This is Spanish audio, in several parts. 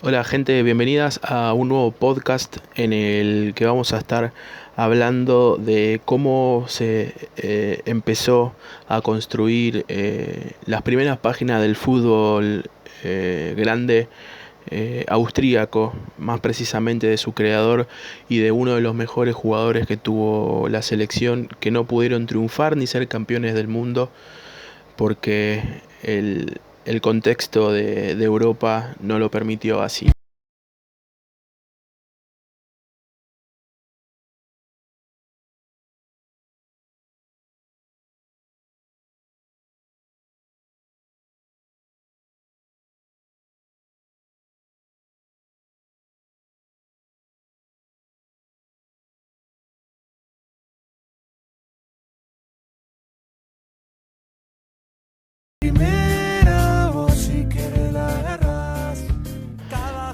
Hola gente, bienvenidas a un nuevo podcast en el que vamos a estar hablando de cómo se empezó a construir las primeras páginas del fútbol grande austríaco, más precisamente de su creador y de uno de los mejores jugadores que tuvo la selección, que no pudieron triunfar ni ser campeones del mundo porque el contexto de Europa no lo permitió así.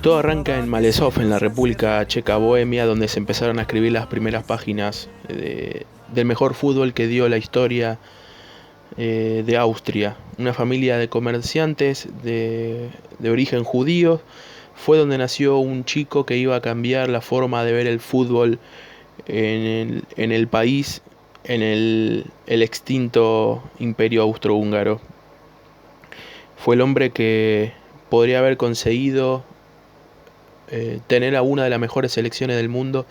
Todo arranca en Malešov, en la República Checa Bohemia, donde se empezaron a escribir las primeras páginas del mejor fútbol que dio la historia de Austria. Una familia de comerciantes de origen judío fue donde nació un chico que iba a cambiar la forma de ver el fútbol en el país, en el extinto imperio austrohúngaro. Fue el hombre que podría haber conseguido tener a una de las mejores selecciones del mundo,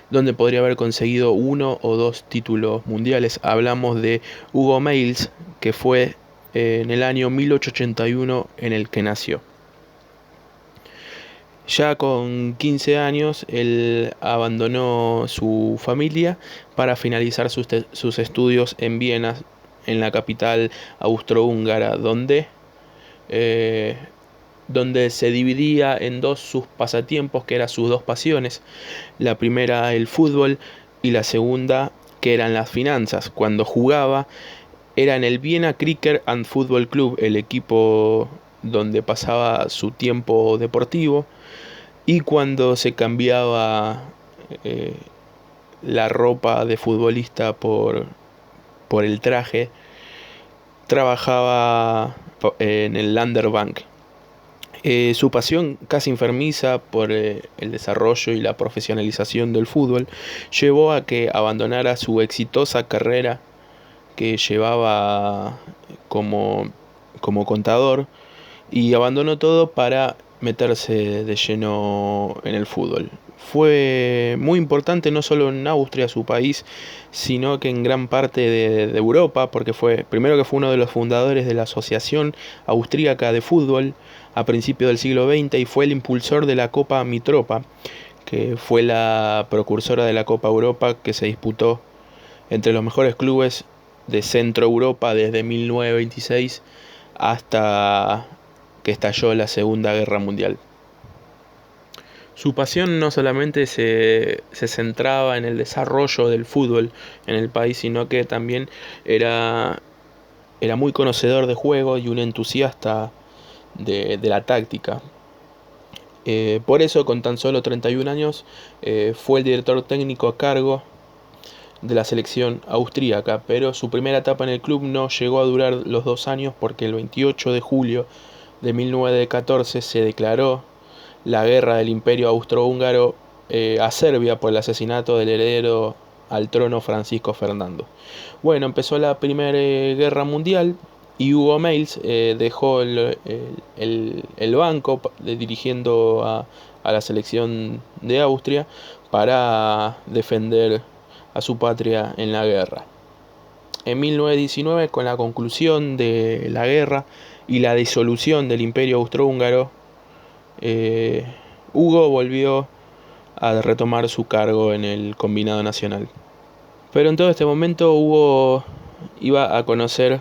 donde podría haber conseguido uno o dos títulos mundiales. Hablamos de Hugo Meils, que fue en el año 1881 en el que nació. Ya con 15 años, él abandonó su familia para finalizar sus estudios en Viena, en la capital austrohúngara, eh, donde se dividía en dos sus pasatiempos, que eran sus dos pasiones. La primera, el fútbol, y la segunda, que eran las finanzas. Cuando jugaba, era en el Vienna Cricket and Football Club, el equipo donde pasaba su tiempo deportivo, y cuando se cambiaba eh, la ropa de futbolista por el traje, trabajaba en el Landesbank. Su pasión casi enfermiza por el desarrollo y la profesionalización del fútbol llevó a que abandonara su exitosa carrera que llevaba como, como contador, y abandonó todo para meterse de lleno en el fútbol. Fue muy importante no solo en Austria, su país, sino que en gran parte de Europa, porque fue primero que fue uno de los fundadores de la Asociación Austríaca de Fútbol a principios del siglo XX, y fue el impulsor de la Copa Mitropa, que fue la precursora de la Copa Europa, que se disputó entre los mejores clubes de Centro Europa desde 1926 hasta que estalló la Segunda Guerra Mundial. Su pasión no solamente se centraba en el desarrollo del fútbol en el país, sino que también era muy conocedor de juego y un entusiasta de la táctica. Por eso, con tan solo 31 años, fue el director técnico a cargo de la selección austríaca, pero su primera etapa en el club no llegó a durar los 2 años, porque el 28 de julio de 1914 se declaró la guerra del Imperio Austrohúngaro a Serbia por el asesinato del heredero al trono Francisco Fernando. Bueno, empezó la Primera Guerra Mundial y Hugo Meils dejó el banco dirigiendo a la selección de Austria para defender a su patria en la guerra. En 1919, con la conclusión de la guerra y la disolución del Imperio Austrohúngaro, Hugo volvió a retomar su cargo en el combinado nacional. Pero en todo este momento Hugo iba a conocer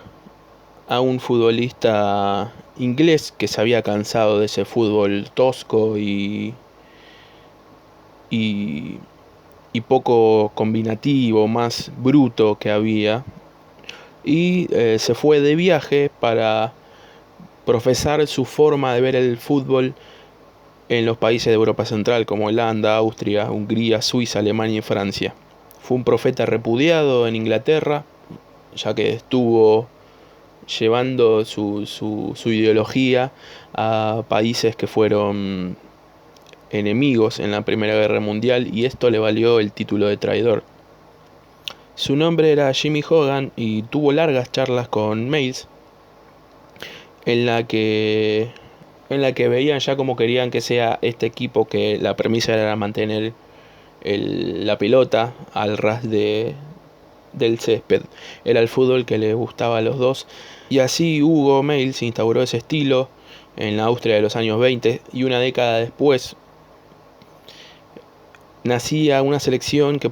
a un futbolista inglés que se había cansado de ese fútbol tosco y, y poco combinativo, más bruto que había, y se fue de viaje para profesar su forma de ver el fútbol en los países de Europa Central como Holanda, Austria, Hungría, Suiza, Alemania y Francia. Fue un profeta repudiado en Inglaterra, ya que estuvo llevando su ideología a países que fueron enemigos en la Primera Guerra Mundial y esto le valió el título de traidor. Su nombre era Jimmy Hogan y tuvo largas charlas con Mays en la que veían ya cómo querían que sea este equipo, que la premisa era mantener la pelota al ras del césped. Era el fútbol que les gustaba a los dos. Y así Hugo Mays instauró ese estilo en la Austria de los años 20 y una década después nacía una selección que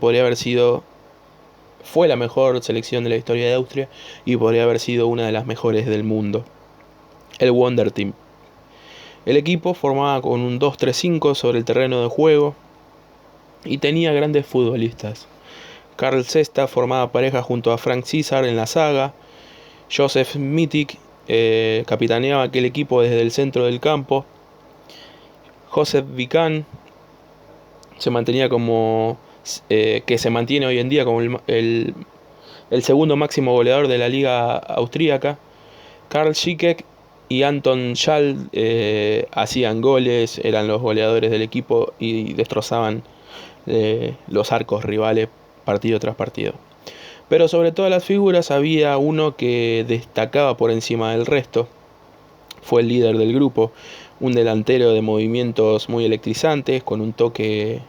fue la mejor selección de la historia de Austria y podría haber sido una de las mejores del mundo, el Wonder Team. El equipo formaba con un 2-3-5 sobre el terreno de juego y tenía grandes futbolistas. Karl Sesta formaba pareja junto a Frank César en la zaga. Joseph Mittig capitaneaba aquel equipo desde el centro del campo. Joseph Vican se mantenía que se mantiene hoy en día como el segundo máximo goleador de la liga austríaca. Karl Schick y Anton Schall hacían goles, eran los goleadores del equipo y destrozaban los arcos rivales partido tras partido. Pero sobre todas las figuras había uno que destacaba por encima del resto. Fue el líder del grupo, un delantero de movimientos muy electrizantes, con un toque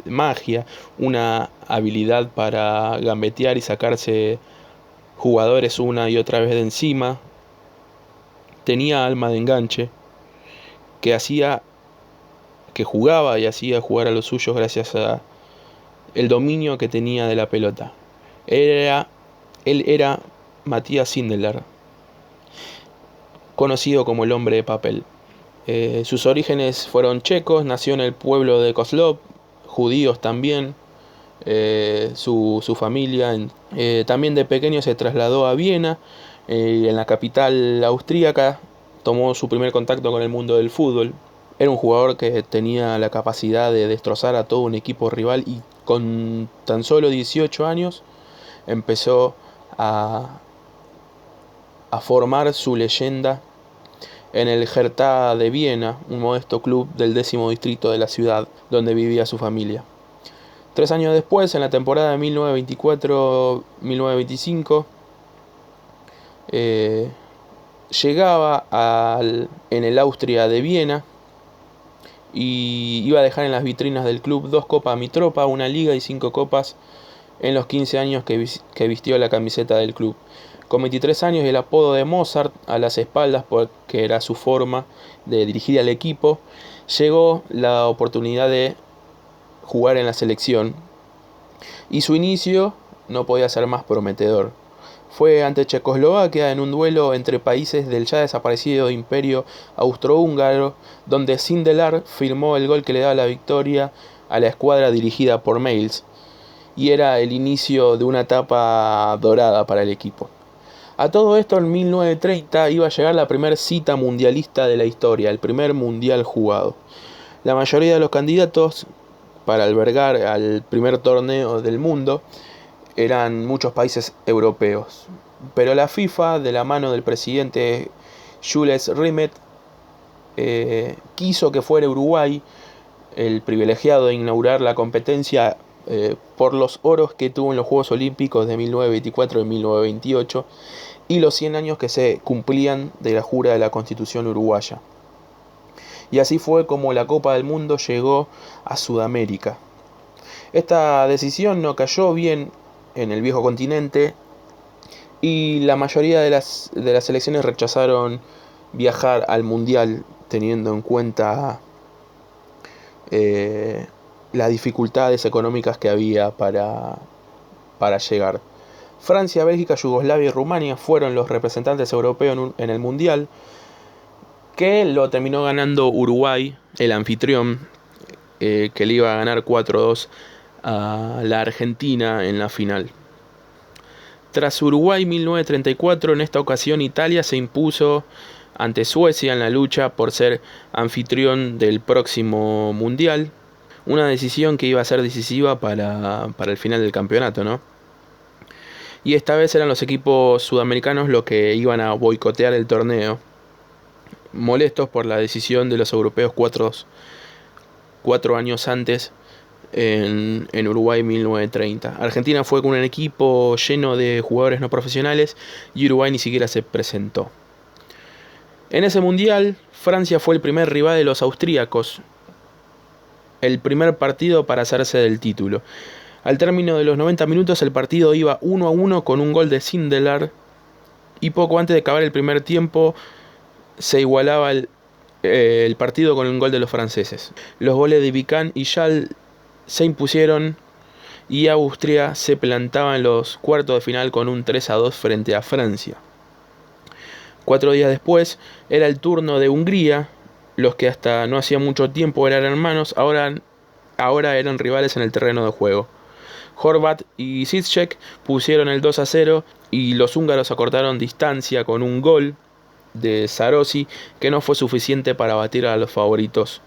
de magia, una habilidad para gambetear y sacarse jugadores una y otra vez de encima. Tenía alma de enganche, que jugaba y hacía jugar a los suyos gracias a el dominio que tenía de la pelota. Él era Matías Sindelar, conocido como el hombre de papel. Sus orígenes fueron checos, nació en el pueblo de Kozlov, judíos también. Su familia también de pequeño se trasladó a Viena, en la capital austríaca tomó su primer contacto con el mundo del fútbol. Era un jugador que tenía la capacidad de destrozar a todo un equipo rival y con tan solo 18 años empezó a formar su leyenda en el Hertha de Viena, un modesto club del 10º distrito de la ciudad donde vivía su familia. 3 años después, en la temporada de 1924-1925, llegaba en el Austria de Viena y iba a dejar en las vitrinas del club 2 copas Mitropa, una liga y 5 copas en los 15 años que vistió la camiseta del club. Con 23 años y el apodo de Mozart a las espaldas, porque era su forma de dirigir al equipo, llegó la oportunidad de jugar en la selección y su inicio no podía ser más prometedor. Fue ante Checoslovaquia en un duelo entre países del ya desaparecido Imperio Austrohúngaro, donde Sindelar firmó el gol que le daba la victoria a la escuadra dirigida por Mays, y era el inicio de una etapa dorada para el equipo. A todo esto, en 1930 iba a llegar la primera cita mundialista de la historia, el primer mundial jugado. La mayoría de los candidatos para albergar al primer torneo del mundo eran muchos países europeos, pero la FIFA, de la mano del presidente Jules Rimet, quiso que fuera Uruguay el privilegiado de inaugurar la competencia por los oros que tuvo en los Juegos Olímpicos de 1924 y 1928 y los 100 años que se cumplían de la jura de la Constitución uruguaya. Y así fue como la Copa del Mundo llegó a Sudamérica. Esta decisión no cayó bien en el viejo continente y la mayoría de las selecciones rechazaron viajar al Mundial, teniendo en cuenta las dificultades económicas que había para llegar. Francia, Bélgica, Yugoslavia y Rumania fueron los representantes europeos en el Mundial, que lo terminó ganando Uruguay, el anfitrión, que le iba a ganar 4-2 a la Argentina en la final. Tras Uruguay 1934, en esta ocasión Italia se impuso ante Suecia en la lucha por ser anfitrión del próximo Mundial, una decisión que iba a ser decisiva para el final del campeonato, ¿no? Y esta vez eran los equipos sudamericanos los que iban a boicotear el torneo, molestos por la decisión de los europeos 4-2. 4 años antes en Uruguay 1930. Argentina fue con un equipo lleno de jugadores no profesionales y Uruguay ni siquiera se presentó. En ese mundial, Francia fue el primer rival de los austríacos, el primer partido para hacerse del título. Al término de los 90 minutos el partido iba 1-1 con un gol de Sindelar y poco antes de acabar el primer tiempo se igualaba el partido con un gol de los franceses. Los goles de Vican y Schall se impusieron y Austria se plantaba en los cuartos de final con un 3-2 frente a Francia. 4 días después era el turno de Hungría, los que hasta no hacía mucho tiempo eran hermanos, ahora eran rivales en el terreno de juego. Horváth y Zizek pusieron el 2-0 y los húngaros acortaron distancia con un gol de Sarosi que no fue suficiente para batir a los favoritos.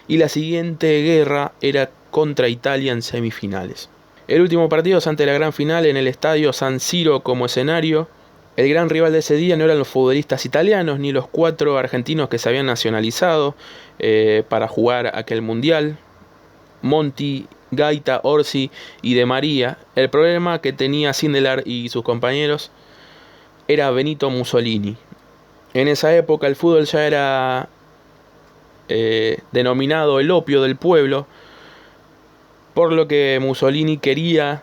Y la siguiente guerra era contra Italia en semifinales. El último partido es ante la gran final en el estadio San Siro como escenario. El gran rival de ese día no eran los futbolistas italianos ni los 4 argentinos que se habían nacionalizado para jugar aquel mundial. Monti, Gaita, Orsi y De María. El problema que tenía Sindelar y sus compañeros era Benito Mussolini. En esa época el fútbol ya era denominado el opio del pueblo, por lo que Mussolini quería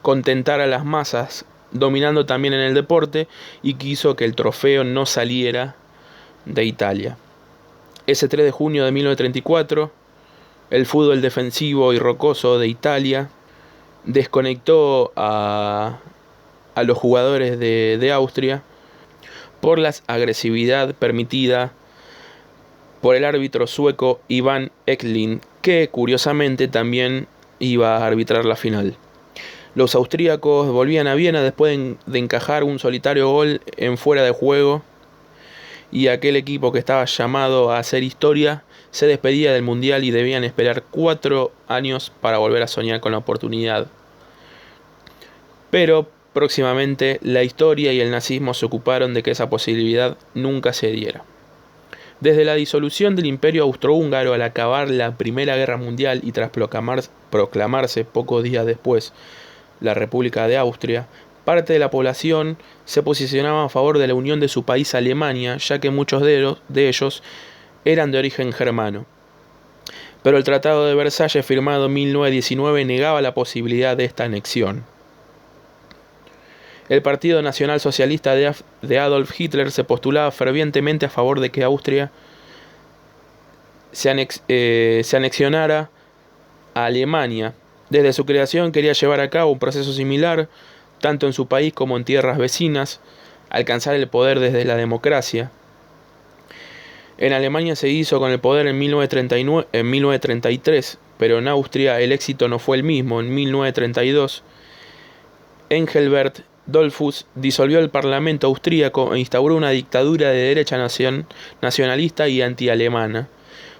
contentar a las masas, dominando también en el deporte, y quiso que el trofeo no saliera de Italia. Ese 3 de junio de 1934, el fútbol defensivo y rocoso de Italia desconectó a los jugadores de Austria por la agresividad permitida por el árbitro sueco Ivan Eklund, que curiosamente también iba a arbitrar la final. Los austríacos volvían a Viena después de encajar un solitario gol en fuera de juego, y aquel equipo que estaba llamado a hacer historia se despedía del mundial y debían esperar 4 años para volver a soñar con la oportunidad. Pero próximamente la historia y el nazismo se ocuparon de que esa posibilidad nunca se diera. Desde la disolución del Imperio Austrohúngaro al acabar la Primera Guerra Mundial y tras proclamarse pocos días después la República de Austria, parte de la población se posicionaba a favor de la unión de su país a Alemania, ya que muchos de ellos eran de origen germano. Pero el Tratado de Versalles, firmado en 1919, negaba la posibilidad de esta anexión. El Partido Nacional Socialista de Adolf Hitler se postulaba fervientemente a favor de que Austria se anexionara a Alemania. Desde su creación quería llevar a cabo un proceso similar, tanto en su país como en tierras vecinas, alcanzar el poder desde la democracia. En Alemania se hizo con el poder en 1933, pero en Austria el éxito no fue el mismo. En 1932, Engelbert Dollfuss disolvió el parlamento austríaco e instauró una dictadura de derecha nacionalista y antialemana,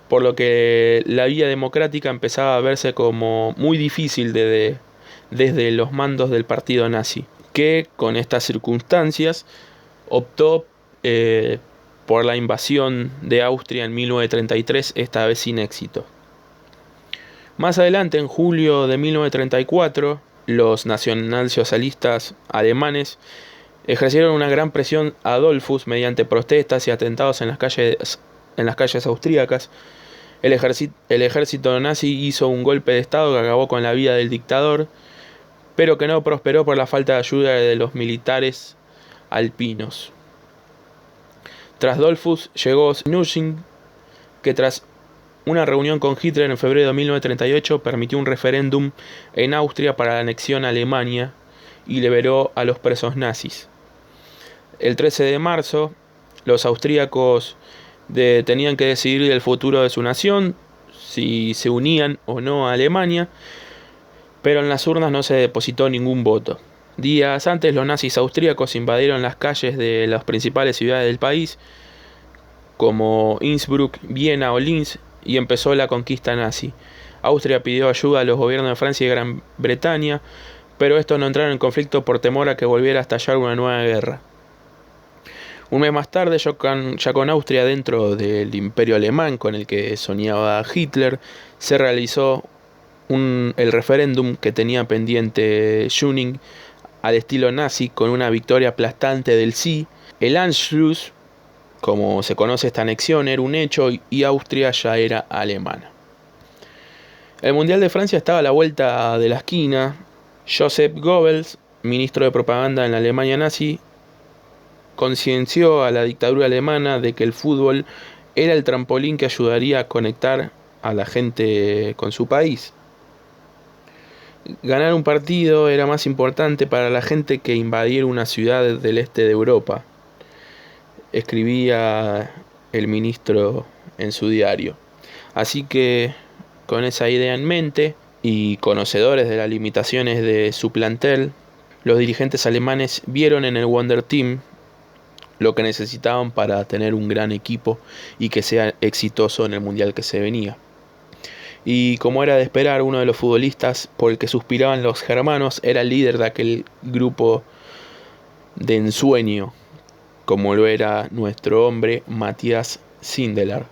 por lo que la vía democrática empezaba a verse como muy difícil desde los mandos del partido nazi, que con estas circunstancias optó por la invasión de Austria en 1933, esta vez sin éxito. Más adelante, en julio de 1934, los nacionalsocialistas alemanes ejercieron una gran presión a Dollfuss mediante protestas y atentados en las calles austríacas. El ejército nazi hizo un golpe de estado que acabó con la vida del dictador, pero que no prosperó por la falta de ayuda de los militares alpinos. Tras Dollfuss llegó Nussing, que tras una reunión con Hitler en febrero de 1938 permitió un referéndum en Austria para la anexión a Alemania y liberó a los presos nazis. El 13 de marzo, los austríacos tenían que decidir el futuro de su nación, si se unían o no a Alemania, pero en las urnas no se depositó ningún voto. Días antes, los nazis austríacos invadieron las calles de las principales ciudades del país, como Innsbruck, Viena o Linz, y empezó la conquista nazi. Austria pidió ayuda a los gobiernos de Francia y Gran Bretaña, pero estos no entraron en conflicto por temor a que volviera a estallar una nueva guerra. Un mes más tarde, ya con Austria dentro del imperio alemán con el que soñaba Hitler, se realizó el referéndum que tenía pendiente Schöning al estilo nazi, con una victoria aplastante del sí. El Anschluss, como se conoce esta anexión, era un hecho y Austria ya era alemana. El Mundial de Francia estaba a la vuelta de la esquina. Joseph Goebbels, ministro de propaganda en la Alemania nazi, concienció a la dictadura alemana de que el fútbol era el trampolín que ayudaría a conectar a la gente con su país. Ganar un partido era más importante para la gente que invadir una ciudad del este de Europa, escribía el ministro en su diario. Así que, con esa idea en mente y conocedores de las limitaciones de su plantel, los dirigentes alemanes vieron en el Wonder Team lo que necesitaban para tener un gran equipo y que sea exitoso en el mundial que se venía. Y como era de esperar, uno de los futbolistas por el que suspiraban los germanos era el líder de aquel grupo de ensueño, como lo era nuestro hombre Matthias Sindelar.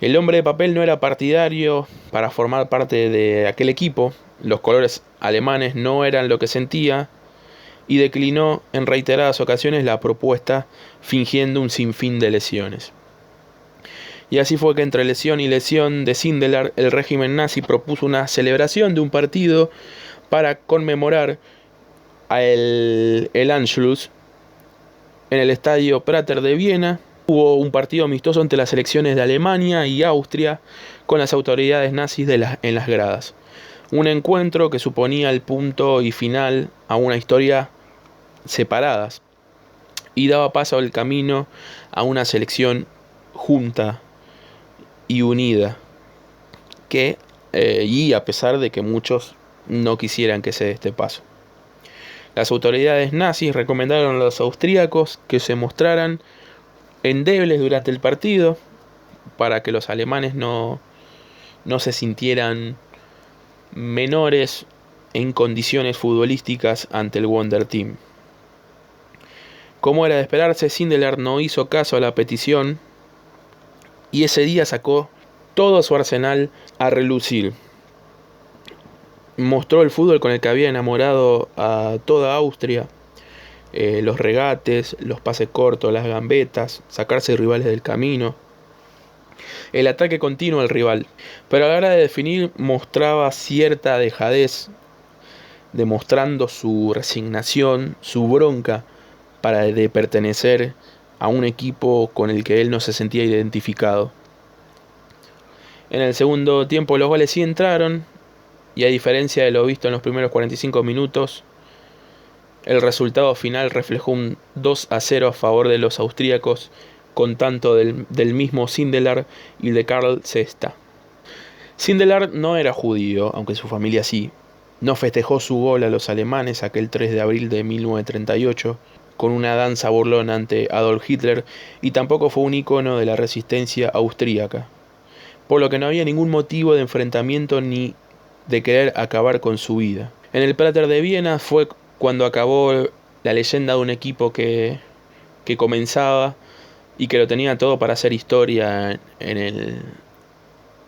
El hombre de papel no era partidario para formar parte de aquel equipo, los colores alemanes no eran lo que sentía, y declinó en reiteradas ocasiones la propuesta, fingiendo un sinfín de lesiones. Y así fue que entre lesión y lesión de Sindelar, el régimen nazi propuso una celebración de un partido para conmemorar el Anschluss en el estadio Prater de Viena. Hubo un partido amistoso entre las selecciones de Alemania y Austria con las autoridades nazis en las gradas. Un encuentro que suponía el punto y final a una historia separadas y daba paso al camino a una selección junta y unida y a pesar de que muchos no quisieran que se dé este paso. Las autoridades nazis recomendaron a los austríacos que se mostraran endebles durante el partido para que los alemanes no se sintieran menores en condiciones futbolísticas ante el Wonder Team. Como era de esperarse, Sindelar no hizo caso a la petición y ese día sacó todo su arsenal a relucir. Mostró el fútbol con el que había enamorado a toda Austria, los regates, los pases cortos, las gambetas, sacarse rivales del camino, el ataque continuo al rival. Pero a la hora de definir mostraba cierta dejadez, demostrando su resignación, su bronca de pertenecer a un equipo con el que él no se sentía identificado. En el segundo tiempo los goles sí entraron, y a diferencia de lo visto en los primeros 45 minutos, el resultado final reflejó un 2-0 a favor de los austríacos, con tanto del mismo Sindelar y de Karl Sesta. Sindelar no era judío, aunque su familia sí. No festejó su gol a los alemanes aquel 3 de abril de 1938, con una danza burlona ante Adolf Hitler, y tampoco fue un icono de la resistencia austríaca, por lo que no había ningún motivo de enfrentamiento ni de querer acabar con su vida. En el Prater de Viena fue cuando acabó la leyenda de un equipo que comenzaba y que lo tenía todo para hacer historia en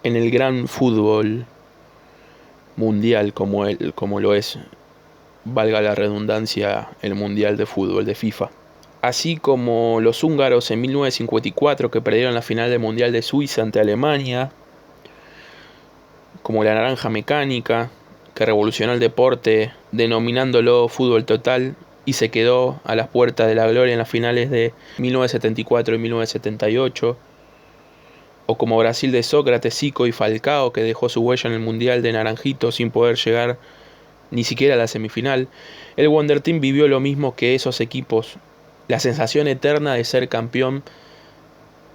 el gran fútbol mundial como lo es, valga la redundancia, el Mundial de Fútbol de FIFA. Así como los húngaros en 1954 que perdieron la final del Mundial de Suiza ante Alemania, como la naranja mecánica, que revolucionó el deporte denominándolo fútbol total y se quedó a las puertas de la gloria en las finales de 1974 y 1978, o como Brasil de Sócrates, Zico y Falcao, que dejó su huella en el Mundial de Naranjito sin poder llegar ni siquiera a la semifinal. El Wonder Team vivió lo mismo que esos equipos, la sensación eterna de ser campeón,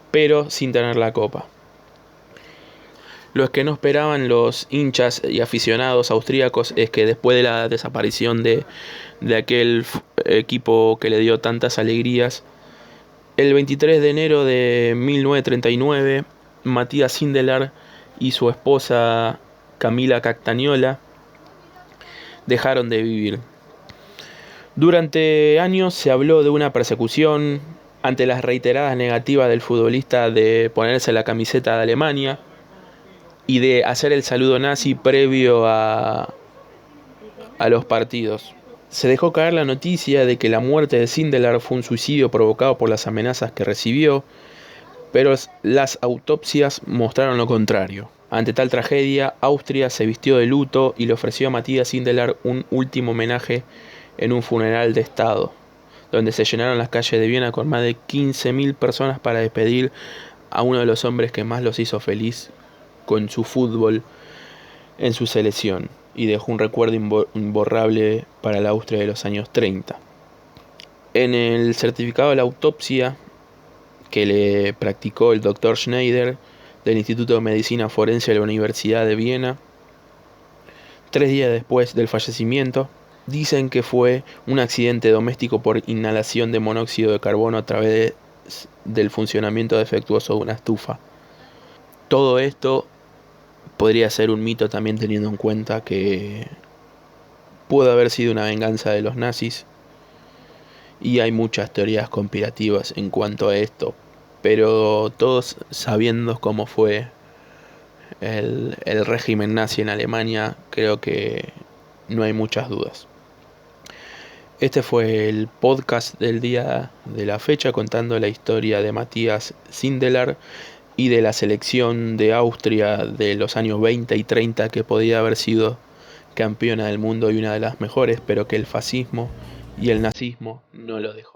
pero sin tener la copa. Lo que no esperaban los hinchas y aficionados austríacos es que después de la desaparición de aquel equipo que le dio tantas alegrías, el 23 de enero de 1939, Matthias Sindelar y su esposa Camila Castagnola dejaron de vivir. Durante años se habló de una persecución ante las reiteradas negativas del futbolista de ponerse la camiseta de Alemania y de hacer el saludo nazi previo a los partidos. Se dejó caer la noticia de que la muerte de Sindelar fue un suicidio provocado por las amenazas que recibió, pero las autopsias mostraron lo contrario. Ante tal tragedia, Austria se vistió de luto y le ofreció a Matías Sindelar un último homenaje en un funeral de Estado, donde se llenaron las calles de Viena con más de 15.000 personas para despedir a uno de los hombres que más los hizo feliz con su fútbol en su selección y dejó un recuerdo imborrable para la Austria de los años 30. En el certificado de la autopsia que le practicó el doctor Schneider del Instituto de Medicina Forense de la Universidad de Viena, 3 días después del fallecimiento, dicen que fue un accidente doméstico por inhalación de monóxido de carbono a través del funcionamiento defectuoso de una estufa. Todo esto podría ser un mito también, teniendo en cuenta que pudo haber sido una venganza de los nazis y hay muchas teorías conspirativas en cuanto a esto, pero todos sabiendo cómo fue el régimen nazi en Alemania, creo que no hay muchas dudas. Este fue el podcast del día de la fecha, contando la historia de Matías Sindelar y de la selección de Austria de los años 20 y 30, que podía haber sido campeona del mundo y una de las mejores, pero que el fascismo y el nazismo no lo dejó.